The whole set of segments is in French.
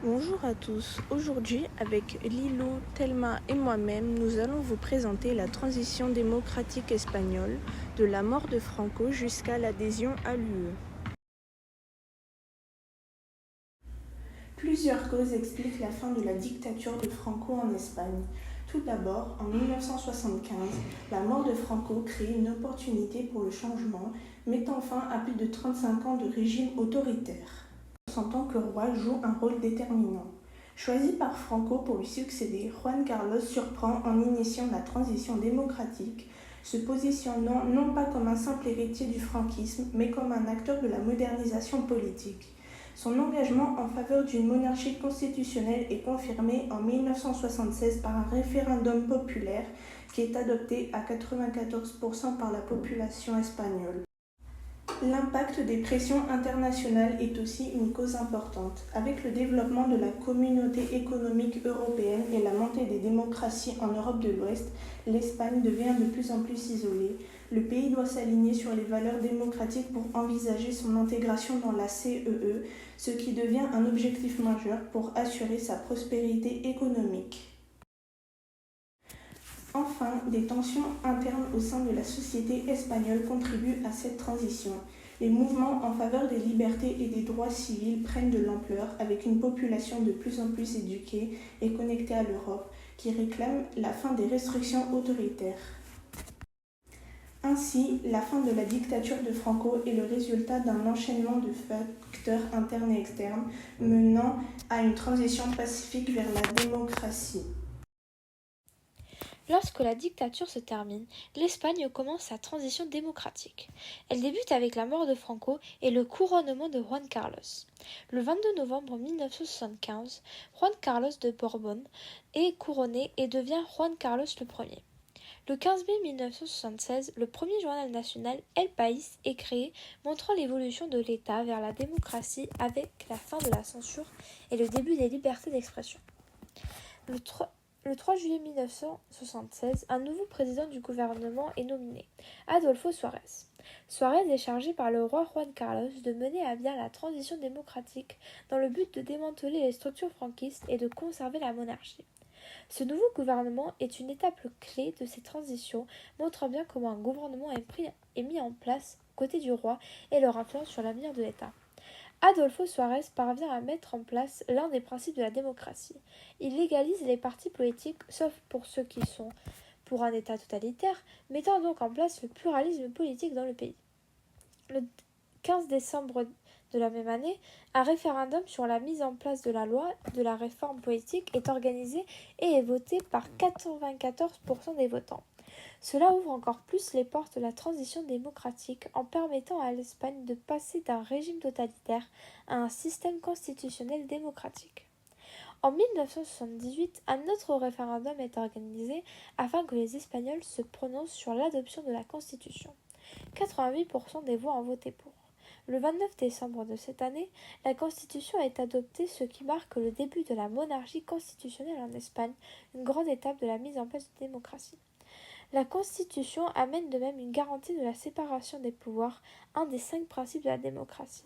Bonjour à tous, aujourd'hui avec Lilou, Thelma et moi-même, nous allons vous présenter la transition démocratique espagnole de la mort de Franco jusqu'à l'adhésion à l'UE. Plusieurs causes expliquent la fin de la dictature de Franco en Espagne. Tout d'abord, en 1975, la mort de Franco crée une opportunité pour le changement, mettant fin à plus de 35 ans de régime autoritaire. En tant que roi, joue un rôle déterminant. Choisi par Franco pour lui succéder, Juan Carlos surprend en initiant la transition démocratique, se positionnant non pas comme un simple héritier du franquisme, mais comme un acteur de la modernisation politique. Son engagement en faveur d'une monarchie constitutionnelle est confirmé en 1976 par un référendum populaire qui est adopté à 94% par la population espagnole. L'impact des pressions internationales est aussi une cause importante. Avec le développement de la communauté économique européenne et la montée des démocraties en Europe de l'Ouest, l'Espagne devient de plus en plus isolée. Le pays doit s'aligner sur les valeurs démocratiques pour envisager son intégration dans la CEE, ce qui devient un objectif majeur pour assurer sa prospérité économique. Enfin, des tensions internes au sein de la société espagnole contribuent à cette transition. Les mouvements en faveur des libertés et des droits civils prennent de l'ampleur avec une population de plus en plus éduquée et connectée à l'Europe qui réclame la fin des restrictions autoritaires. Ainsi, la fin de la dictature de Franco est le résultat d'un enchaînement de facteurs internes et externes menant à une transition pacifique vers la démocratie. Lorsque la dictature se termine, l'Espagne commence sa transition démocratique. Elle débute avec la mort de Franco et le couronnement de Juan Carlos. Le 22 novembre 1975, Juan Carlos de Borbón est couronné et devient Juan Carlos Ier. Le 15 mai 1976, le premier journal national El País est créé, montrant l'évolution de l'État vers la démocratie avec la fin de la censure et le début des libertés d'expression. Le 3 juillet 1976, un nouveau président du gouvernement est nominé, Adolfo Suárez. Suárez est chargé par le roi Juan Carlos de mener à bien la transition démocratique dans le but de démanteler les structures franquistes et de conserver la monarchie. Ce nouveau gouvernement est une étape clé de cette transition, montrant bien comment un gouvernement est mis en place aux côtés du roi et leur influence sur l'avenir de l'État. Adolfo Suárez parvient à mettre en place l'un des principes de la démocratie. Il légalise les partis politiques, sauf pour ceux qui sont pour un État totalitaire, mettant donc en place le pluralisme politique dans le pays. Le 15 décembre de la même année, un référendum sur la mise en place de la loi de la réforme politique est organisé et est voté par 94% des votants. Cela ouvre encore plus les portes de la transition démocratique en permettant à l'Espagne de passer d'un régime totalitaire à un système constitutionnel démocratique. En 1978, un autre référendum est organisé afin que les Espagnols se prononcent sur l'adoption de la Constitution. 88% des voix ont voté pour. Le 29 décembre de cette année, la Constitution est adoptée, ce qui marque le début de la monarchie constitutionnelle en Espagne, une grande étape de la mise en place de démocratie. La Constitution amène de même une garantie de la séparation des pouvoirs, un des 5 principes de la démocratie.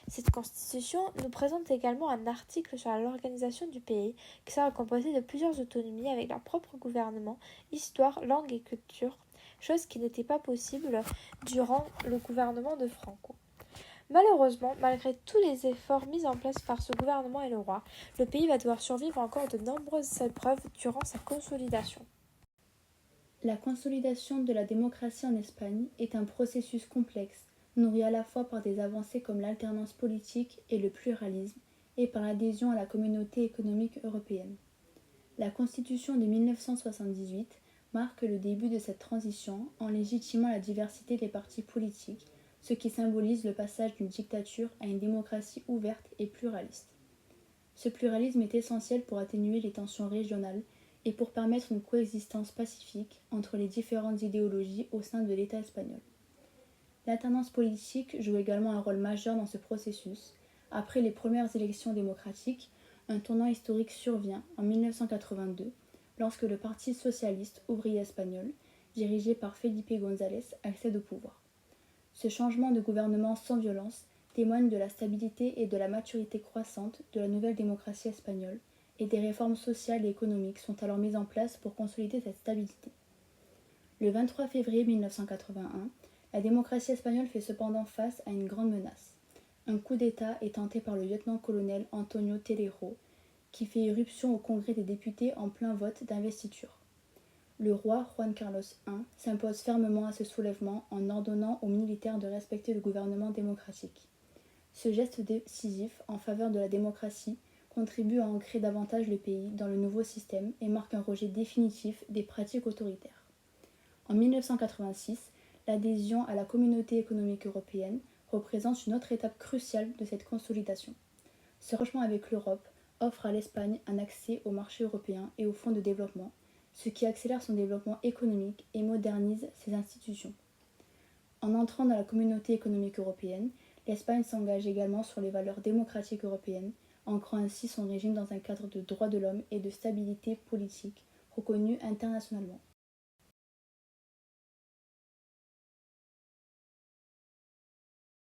Cette Constitution nous présente également un article sur l'organisation du pays qui sera composé de plusieurs autonomies avec leur propre gouvernement, histoire, langue et culture, chose qui n'était pas possible durant le gouvernement de Franco. Malheureusement, malgré tous les efforts mis en place par ce gouvernement et le roi, le pays va devoir survivre encore de nombreuses épreuves durant sa consolidation. La consolidation de la démocratie en Espagne est un processus complexe, nourri à la fois par des avancées comme l'alternance politique et le pluralisme, et par l'adhésion à la communauté économique européenne. La Constitution de 1978 marque le début de cette transition en légitimant la diversité des partis politiques, ce qui symbolise le passage d'une dictature à une démocratie ouverte et pluraliste. Ce pluralisme est essentiel pour atténuer les tensions régionales et pour permettre une coexistence pacifique entre les différentes idéologies au sein de l'État espagnol. L'alternance politique joue également un rôle majeur dans ce processus. Après les premières élections démocratiques, un tournant historique survient en 1982, lorsque le Parti socialiste ouvrier espagnol, dirigé par Felipe González, accède au pouvoir. Ce changement de gouvernement sans violence témoignent de la stabilité et de la maturité croissante de la nouvelle démocratie espagnole, et des réformes sociales et économiques sont alors mises en place pour consolider cette stabilité. Le 23 février 1981, la démocratie espagnole fait cependant face à une grande menace. Un coup d'État est tenté par le lieutenant-colonel Antonio Tellejo, qui fait irruption au Congrès des députés en plein vote d'investiture. Le roi Juan Carlos I s'impose fermement à ce soulèvement en ordonnant aux militaires de respecter le gouvernement démocratique. Ce geste décisif en faveur de la démocratie contribue à ancrer davantage le pays dans le nouveau système et marque un rejet définitif des pratiques autoritaires. En 1986, l'adhésion à la Communauté économique européenne représente une autre étape cruciale de cette consolidation. Ce rapprochement avec l'Europe offre à l'Espagne un accès au marché européen et aux fonds de développement, ce qui accélère son développement économique et modernise ses institutions. En entrant dans la Communauté économique européenne, l'Espagne s'engage également sur les valeurs démocratiques européennes, ancrant ainsi son régime dans un cadre de droits de l'homme et de stabilité politique reconnu internationalement.